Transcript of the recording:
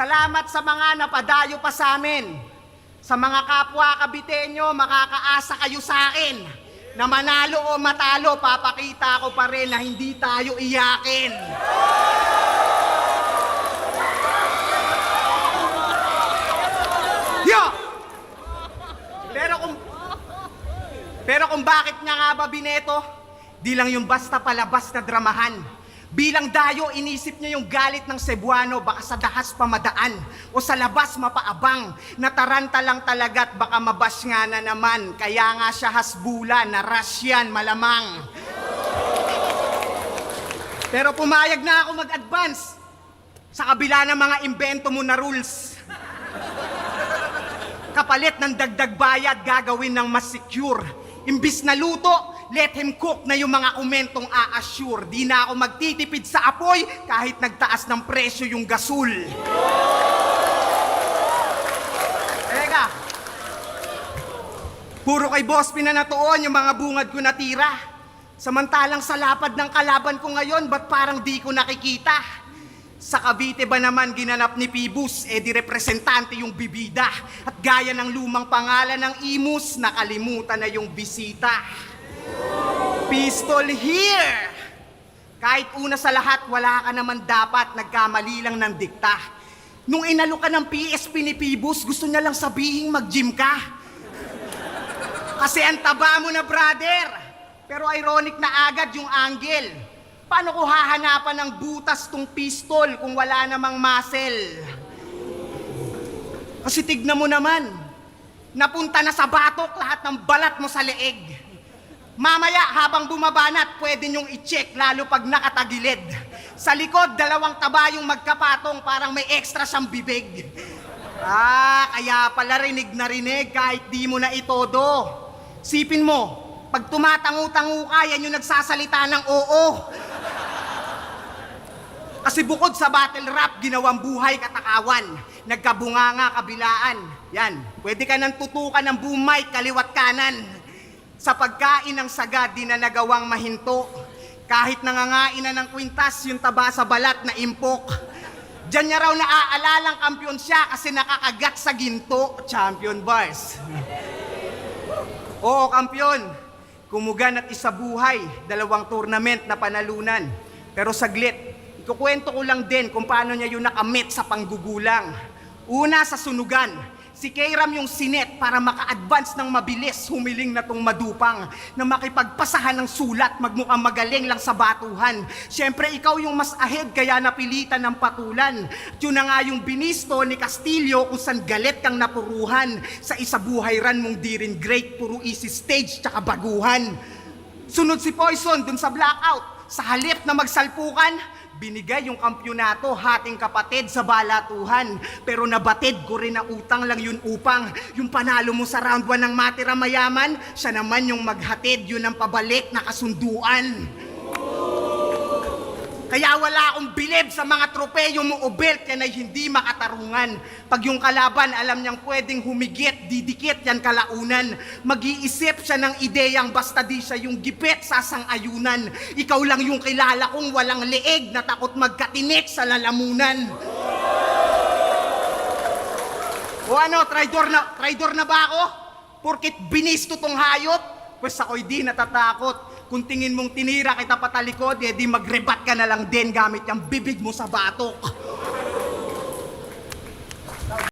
Salamat sa mga napadayo pa sa amin. Sa mga kapwa Caviteño, makakaasa kayo sa akin na manalo o matalo, papakita ko pa rin na hindi tayo iyakin. Yo! Pero kung bakit niya nga ba bineto, di lang yung basta palabas na dramahan. Bilang dayo, inisip niya yung galit ng Cebuano, baka sa dahas pamadaan o sa labas mapaabang. Nataranta lang talaga't baka mabash nga na naman. Kaya nga siya hasbula, na rush yan malamang. Pero pumayag na ako mag-advance sa kabila ng mga imbento mo na rules. Kapalit ng dagdag bayad, gagawin ng mas secure. Imbis na luto, let him cook na yung mga komentong a-assure. Di na ako magtitipid sa apoy kahit nagtaas ng presyo yung gasul. Teka, puro kay Boss pinanatuon yung mga bungad ko na tira. Samantalang sa lapad ng kalaban ko ngayon, ba't parang di ko nakikita? Sa Cavite ba naman ginanap ni Pibus, di representante yung bibida. At gaya ng lumang pangalan ng Imus, nakalimutan na yung bisita. Pistol here! Kahit una sa lahat, wala ka naman dapat, nagkamali lang ng dikta. Nung inalo ka ng PSP ni Pibus, gusto niya lang sabihin mag-gym ka. Kasi ang taba mo na, brother. Pero ironic na agad yung angle. Paano ko hahanapan ng butas tong pistol kung wala namang muscle? Kasi tignan mo naman, napunta na sa batok lahat ng balat mo sa leeg. Mamaya habang bumabanat, pwede nyong i-check lalo pag nakatagilid. Sa likod, dalawang taba yung magkapatong, parang may extra siyang bibig. Kaya pala rinig na rinig kahit di mo na itodo. Sipin mo, pag tumatangu-tangu ka, yan yung nagsasalita ng oo. Kasi bukod sa battle rap, ginawang buhay katakawan. Nagkabunganga kabilaan. Yan, pwede ka nang tutukan ng boom mic kaliwat kanan. Sa pagkain ng sagad, di na nagawang mahinto. Kahit nangangain na ng kwintas, yung taba sa balat na impok. Diyan niya raw naaalalang kampiyon siya kasi nakakagat sa ginto. Champion bars. Oo, kampiyon. Kumugan at isabuhay, 2 tournament na panalunan. Pero saglit, ikukwento ko lang din kung paano niya yun nakamit sa panggugulang. Una sa sunugan, si Kairam yung sinet para maka-advance ng mabilis, humiling na tong madupang na makipagpasahan ng sulat, magmukhang magaling lang sa batuhan. Siyempre ikaw yung mas ahead kaya napilitan ng patulan. At yun na nga yung binisto ni Castillo kung saan galit kang napuruhan. Sa isabuhay ran mong di rin great, puro easy stage tsaka baguhan. Sunod si Poison dun sa blackout. Sa halip na magsalpukan, binigay yung kampyonato, hating kapatid sa balatuhan. Pero nabatid ko rin na utang lang yun upang yung panalo mo sa round 1 ng matira mayaman, siya naman yung maghatid, yun ang pabalik na kasunduan. Kaya wala akong bilib sa mga tropeyo mo o belt, yan ay hindi makatarungan. Pag yung kalaban alam niyang pwedeng humigit, didikit yan kalaunan. Mag-iisip siya ng ideyang basta di siya yung gipit sa sang-ayunan. Ikaw lang yung kilala kong walang leeg na takot magkatinik sa lalamunan. O ano, traidor na ba ako? Porkit binisto tong hayop? Pues ako'y di natatakot. Kung tingin mong tinira kita patalikod, di magrebat ka na lang din gamit yung bibig mo sa batok.